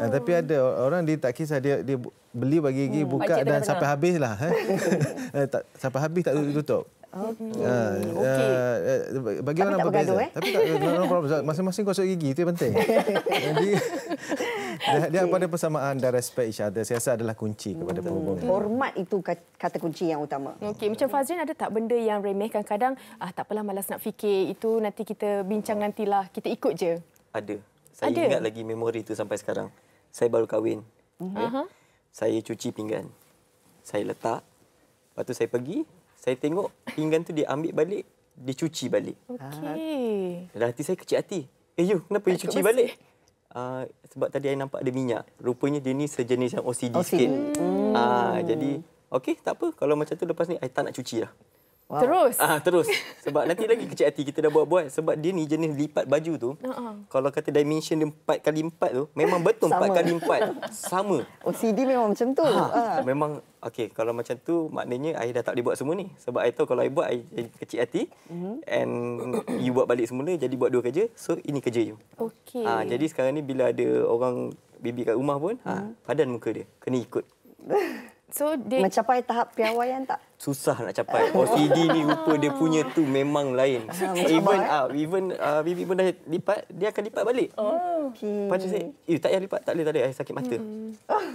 Tapi ada orang dia tak kisah, dia beli ubat gigi, buka dan sampai habis lah. Sampai habis tak tutup. Bagi orang berbeza. Tapi tak ada problem. Masing-masing gosok gigi, itu yang penting. Jadi dia pada persamaan dan respect each other, saya rasa adalah kunci kepada perhubungan. Hormat itu kata kunci yang utama. Okey, macam Fazrin ada tak benda yang remeh kadang-kadang tak apalah, malas nak fikir, itu nanti kita bincang nantilah, kita ikut je? Ada. Saya ingat lagi memori itu sampai sekarang. Saya baru kahwin. Saya cuci pinggan. Saya letak. Lepas tu saya pergi, saya tengok pinggan tu dia ambil balik, dia cuci balik. Okey. Dalam hati saya kecil hati. You kenapa you cuci balik? Sebab tadi saya nampak ada minyak. Rupanya dia ni sejenis yang OCD sikit. Jadi, okey, tak apa. Kalau macam tu lepas ni, saya tak nak cuci dah. Wow. Terus? Terus. Sebab nanti lagi kecil hati kita dah buat-buat. Sebab dia ni jenis lipat baju tu. Kalau kata dimension dia 4x4 tu, memang betul 4x4. Sama. OCD memang macam tu. Memang, okey, kalau macam tu, maknanya saya dah tak boleh buat semua ni. Sebab saya tahu kalau saya buat, saya kecil hati. And you buat balik semula, jadi buat dua kerja. So, ini kerja you. Okey. Jadi sekarang ni bila ada orang bibi kat rumah pun, padan muka dia. Kena ikut. So, mencapai tahap piawaian tak? Susah nak capai. OCD ni rupa dia punya tu memang lain. Even bibi pun dah lipat, dia akan lipat balik. Lepas tu saya, tak payah lipat. Tak boleh, saya sakit mata.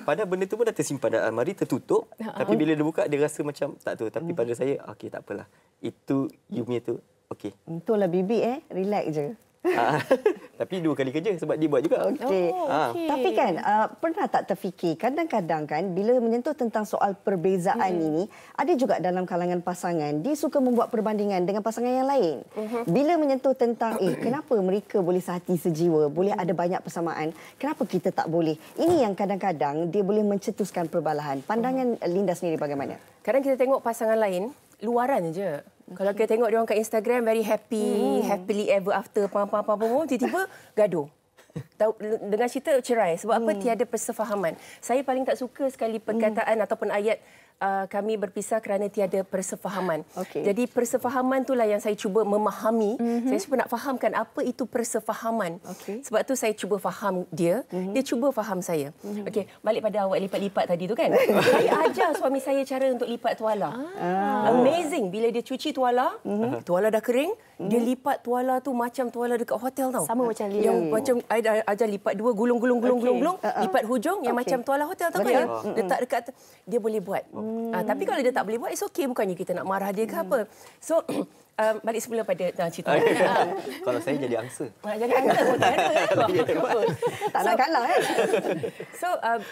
Padahal benda tu pun dah tersimpan dalam almari, tertutup. Tapi bila dia buka, dia rasa macam tak tu. Tapi pada saya, okey, tak apalah. Itu you punya tu, okey. Itulah bibi, relax je. Tapi dua kali kerja sebab dia buat juga. Okey. Tapi kan pernah tak terfikir kadang-kadang kan bila menyentuh tentang soal perbezaan ini, ada juga dalam kalangan pasangan dia suka membuat perbandingan dengan pasangan yang lain. Bila menyentuh tentang kenapa mereka boleh sehati sejiwa, boleh ada banyak persamaan, kenapa kita tak boleh? Ini yang kadang-kadang dia boleh mencetuskan perbalahan. Pandangan Linda sendiri bagaimana? Kadang kita tengok pasangan lain luaran je. Kalau kita tengok dia orang kat Instagram very happy, happily ever after, tiba-tiba gaduh. Dengan cerita cerai. Sebab apa? Tiada persefahaman. Saya paling tak suka sekali perkataan ataupun ayat kami berpisah kerana tiada persefahaman. Jadi persefahaman itulah yang saya cuba memahami. Saya cuba nak fahamkan apa itu persefahaman. Sebab tu saya cuba faham dia, dia cuba faham saya. Okey, balik pada awak lipat-lipat tadi tu kan. Saya ajar suami saya cara untuk lipat tuala. Amazing bila dia cuci tuala, tuala dah kering, dia lipat tuala tu macam tuala dekat hotel tau. Sama macam Lina. Yang macam saya ajar lipat dua gulung-gulung, lipat hujung yang macam tuala hotel tau kan. Letak dekat dia boleh buat. Tapi kalau dia tak boleh buat, it's okay. Bukannya kita nak marah dia ke apa. So, balik semula pada cerita. Kalau saya jadi angsa. Jadi angsa pun tak ada. Tak nak kalah kan? So,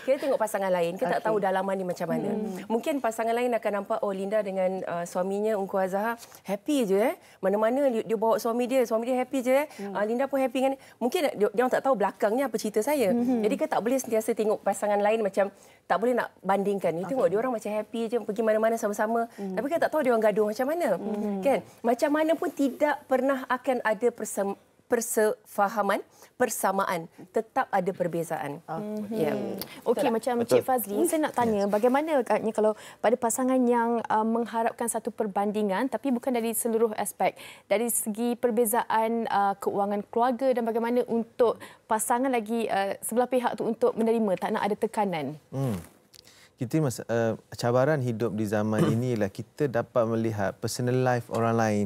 kita tengok pasangan lain. Kita tak tahu dalaman ni macam mana. Mungkin pasangan lain akan nampak, Linda dengan suaminya, Ungku Azhar, happy je. Mana-mana dia bawa suami dia happy je. Linda pun happy kan. Mungkin dia orang tak tahu belakangnya apa cerita saya. Jadi kita tak boleh sentiasa tengok pasangan lain macam, tak boleh nak bandingkan. Ni tengok dia orang macam happy je, pergi mana-mana sama-sama. Tapi kita tak tahu dia orang gaduh macam mana. Kan? Macam mana pun tidak pernah akan ada persefahaman, persamaan, tetap ada perbezaan. Okey, macam Cik Fazli, saya nak tanya bagaimana agaknya kalau pada pasangan yang mengharapkan satu perbandingan tapi bukan dari seluruh aspek, dari segi perbezaan keuangan keluarga dan bagaimana untuk pasangan lagi sebelah pihak tu untuk menerima, tak nak ada tekanan. Kita cabaran hidup di zaman ini ialah kita dapat melihat personal life orang lain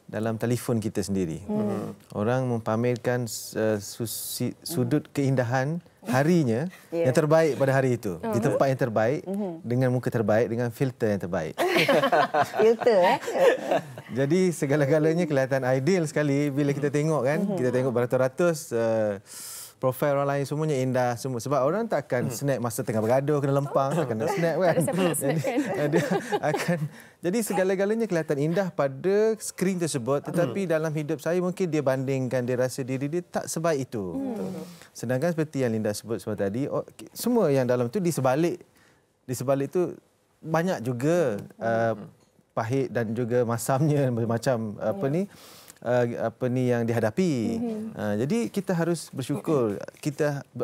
dalam telefon kita sendiri. Orang mempamerkan sudut keindahan harinya yang terbaik pada hari itu, di tempat yang terbaik, dengan muka terbaik, dengan filter yang terbaik. Filter Jadi segala-galanya kelihatan ideal sekali bila kita tengok kan. Kita tengok beratus-ratus profil orang lain semuanya indah semua, sebab orang tak akan snap masa tengah bergaduh kena lempang, tak akan snap kan. Jadi segala-galanya kelihatan indah pada skrin tersebut, tetapi dalam hidup saya mungkin dia bandingkan, dia rasa diri dia tak sebaik itu. Sedangkan seperti yang Linda sebut semua tadi, semua yang dalam tu di sebalik itu banyak juga pahit dan juga masamnya, macam apa ni yang dihadapi. Jadi kita harus bersyukur.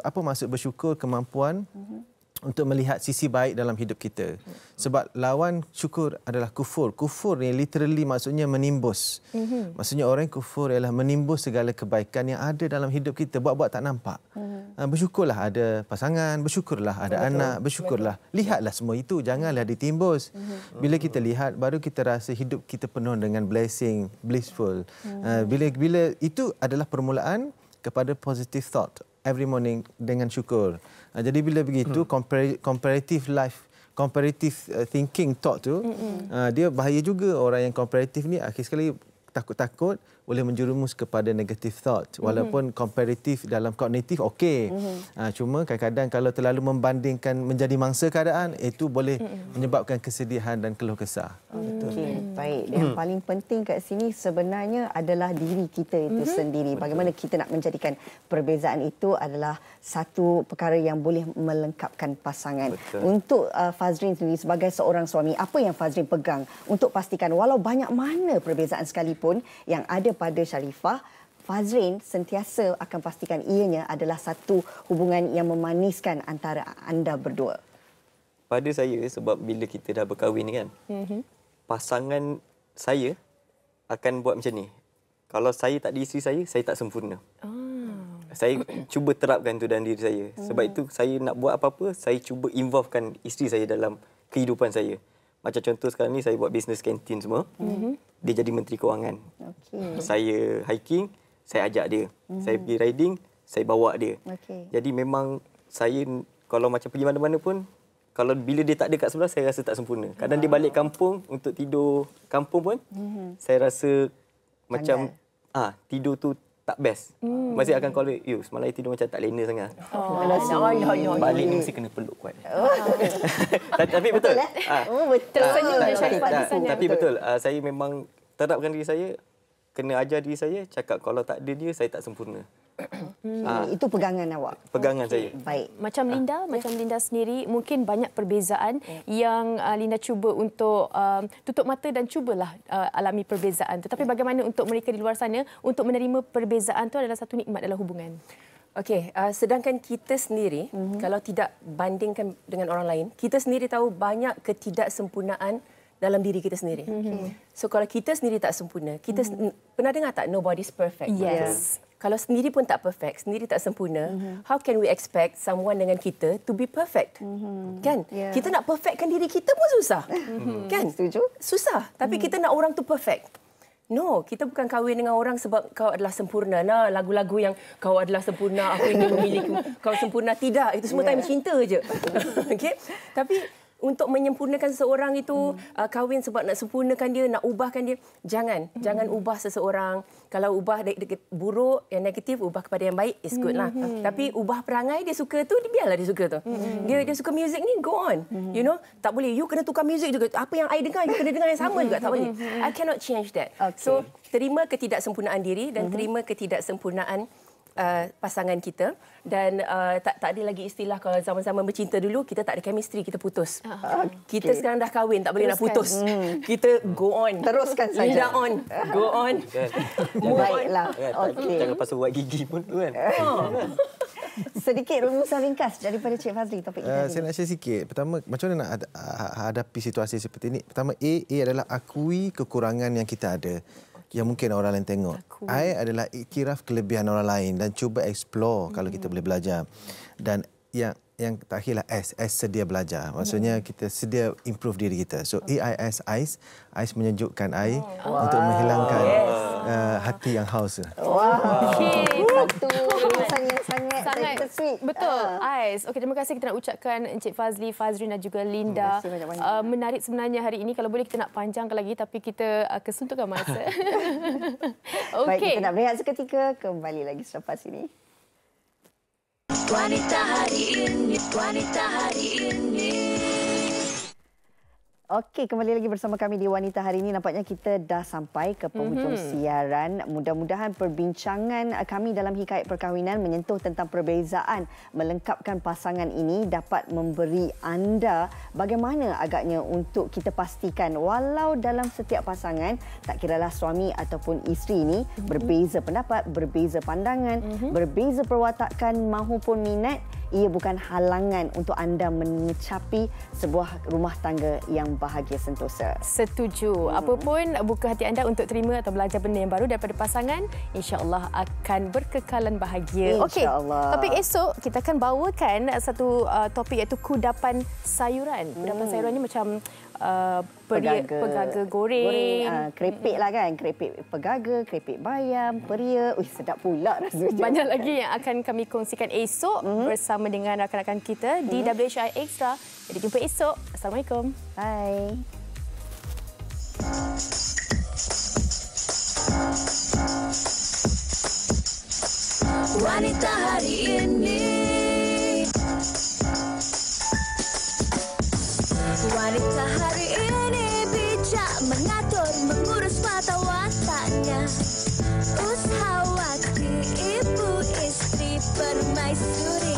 Apa maksud bersyukur? Kemampuan untuk melihat sisi baik dalam hidup kita. Sebab lawan syukur adalah kufur. Kufur ni literally maksudnya menimbus. Maksudnya orang kufur ialah menimbus segala kebaikan yang ada dalam hidup kita. Buat-buat tak nampak. Bersyukurlah ada pasangan, bersyukurlah ada anak, bersyukurlah. Lihatlah semua itu, janganlah ditimbus. Bila kita lihat, baru kita rasa hidup kita penuh dengan blessing, blissful. Bila itu adalah permulaan kepada positive thought every morning dengan syukur. Jadi bila begitu comparative thinking thought tu dia bahaya juga. Orang yang comparative ni akhir sekali takut-takut boleh menjerumus kepada negative thought. Walaupun komparatif dalam kognitif okey. Cuma kadang-kadang kalau terlalu membandingkan menjadi mangsa keadaan, itu boleh menyebabkan kesedihan dan keluh kesah. Okey, baik. Yang paling penting kat sini sebenarnya adalah diri kita itu sendiri. Bagaimana kita nak menjadikan perbezaan itu adalah satu perkara yang boleh melengkapkan pasangan. Untuk Fazrin sendiri sebagai seorang suami, apa yang Fazrin pegang untuk pastikan walau banyak mana perbezaan sekalipun yang ada pada Sharifah, Fazrin sentiasa akan pastikan ianya adalah satu hubungan yang memaniskan antara anda berdua. Pada saya, sebab bila kita dah berkahwin kan, pasangan saya akan buat macam ni. Kalau saya tak ada isteri saya tak sempurna. Saya cuba terapkan tu dalam diri saya. Sebab itu saya nak buat apa-apa, saya cuba involvekan isteri saya dalam kehidupan saya. Macam contoh sekarang ni saya buat bisnes kantin semua. Dia jadi menteri kewangan. Saya hiking, saya ajak dia. Saya pergi riding, saya bawa dia. Jadi memang saya kalau macam pergi mana-mana pun, kalau bila dia tak ada kat sebelah, saya rasa tak sempurna. Kadang dia balik kampung untuk tidur kampung pun, saya rasa macam tidur tu tak best. Masih akan call dia, semalam tidur macam tak lena sangat. Balik ni mesti kena peluk kuat. Tapi betul. Tapi betul. Saya memang terapkan diri saya, kena ajar diri saya, cakap kalau tak ada dia, saya tak sempurna. Itu pegangan awak. Pegangan saya. Baik. Macam Linda sendiri mungkin banyak perbezaan yang Linda cuba untuk tutup mata dan cubalah alami perbezaan. Tetapi bagaimana untuk mereka di luar sana untuk menerima perbezaan itu adalah satu nikmat dalam hubungan. Okey, sedangkan kita sendiri kalau tidak bandingkan dengan orang lain, kita sendiri tahu banyak ketidaksempurnaan dalam diri kita sendiri. So kalau kita sendiri tak sempurna, kita pernah dengar tak nobody's perfect? Yes. Kalau sendiri pun tak perfect, sendiri tak sempurna, how can we expect someone dengan kita to be perfect? Kan? Kita nak perfectkan diri kita pun susah. Kan? Setuju? Susah. Tapi kita nak orang tu perfect. No, kita bukan kahwin dengan orang sebab kau adalah sempurna. Nah, lagu-lagu yang kau adalah sempurna, aku ingin memiliki kau sempurna. Tidak, itu semua time cinta je. Okey? Tapi untuk menyempurnakan seseorang itu, kahwin sebab nak sempurnakan dia, nak ubahkan dia, jangan ubah seseorang. Kalau ubah buruk, yang negatif, ubah kepada yang baik, is good lah. Tapi ubah perangai dia suka tu, biarlah dia suka tu. Dia suka muzik ni, go on. You know, tak boleh. You kena tukar muzik juga. Apa yang I dengar, you kena dengar yang sama juga. Tak boleh. I cannot change that. So, terima ketidaksempurnaan diri dan terima ketidaksempurnaan pasangan kita dan tak ada lagi istilah kalau zaman-zaman bercinta dulu kita tak ada chemistry, kita putus. Kita sekarang dah kahwin, tak boleh nak putus. Kita go on. Teruskan saja. Lead on. Go on. Baiklah. Okey. Jangan pasal buat gigi pun tu kan. Sedikit rumusan ringkas daripada Cik Fazli topik kita. Saya nak share sikit. Pertama, macam mana nak hadapi situasi seperti ini? Pertama, A adalah akui kekurangan yang kita ada. Yang mungkin orang lain tengok. I adalah iktiraf kelebihan orang lain dan cuba explore kalau kita boleh belajar. Dan yang terakhirlah S sedia belajar. Maksudnya kita sedia improve diri kita. So ice menyejukkan air untuk menghilangkan hati yang haus. Satu rumusan yang sangat sweet. Betul. Ais. Okey, terima kasih kita nak ucapkan Encik Fazli, Fazrin dan juga Linda. Menarik sebenarnya hari ini. Kalau boleh kita nak panjangkan lagi tapi kita kesuntukan masa. Baik, kita nak berehat seketika. Kembali lagi selepas ini. Wanita hari ini, wanita hari ini. Okey, kembali lagi bersama kami di Wanita Hari ini. Nampaknya kita dah sampai ke penghujung siaran. Mudah-mudahan perbincangan kami dalam Hikayat Perkahwinan menyentuh tentang perbezaan melengkapkan pasangan ini dapat memberi anda bagaimana agaknya untuk kita pastikan walau dalam setiap pasangan, tak kiralah suami ataupun isteri ini berbeza pendapat, berbeza pandangan, berbeza perwatakan mahupun minat, ia bukan halangan untuk anda mencapai sebuah rumah tangga yang bahagia sentosa. Setuju. Apapun buka hati anda untuk terima atau belajar benda yang baru daripada pasangan, insya-Allah akan berkekalan bahagia. Okey. Topik esok kita akan bawakan satu topik iaitu kudapan sayuran. Kudapan sayuran ni macam pegaga goreng, keripik lah kan, keripik pegaga, keripik bayam, peria. Sedap pula rasanya. Banyak lagi yang akan kami kongsikan esok bersama dengan rakan-rakan kita di WHI Extra. Jadi jumpa esok. Assalamualaikum. Bye. Wanita hari ini. Wanita hari ini bijak mengatur, mengurus mata wataknya. Ushawati, ibu istri permaisuri.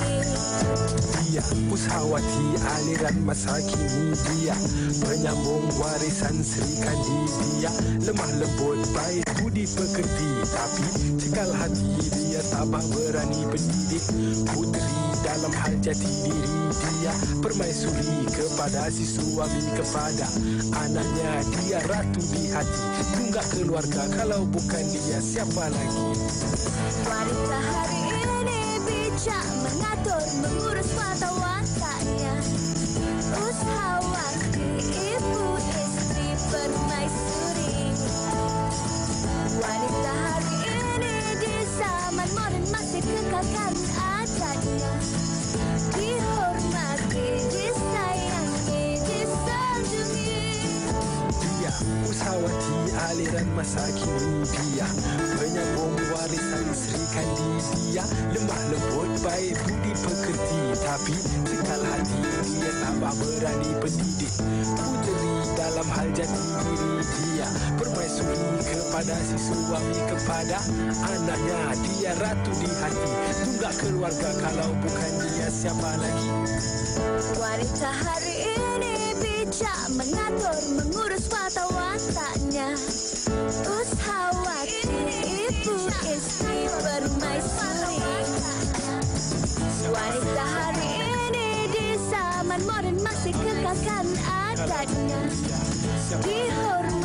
Dia Ushawati, aliran masa kini dia penyambung warisan Sri Kandi. Dia lemah lembut, baik budi pekerti, tapi cekal hati dia tabah berani pendidik. Puteri dalam hal jati diri dia permaisuri kepada si suami, kepada anaknya dia ratu di hati. Tunggak keluarga, kalau bukan dia siapa lagi? Wanita hari ini bijak mengatur, mengurus mata wataknya. Ushawati, ibu istri permaisuri. Wanita hari ini di zaman moden masih kekalkan adatnya. Dihormati, disayangi, disanjungi. Dia Ushawati, aliran masa kini dia penyambung warisan Sri Kandi. Dia lemah lembut, baik budi pekerti, tapi cekal hati dia tabah berani pendidik. Puteri dalam hal jati diri dia permaisuri kepada si suami, kepada anaknya dia ratu di hati. Tunggak keluarga, kalau bukan dia siapa lagi? Wanita hari ini bijak mengatur, mengurus mata wataknya. Ushawati, ibu istri permaisuri. Wanita hari ini di zaman moden masih kekalkan adatnya. Dihormati,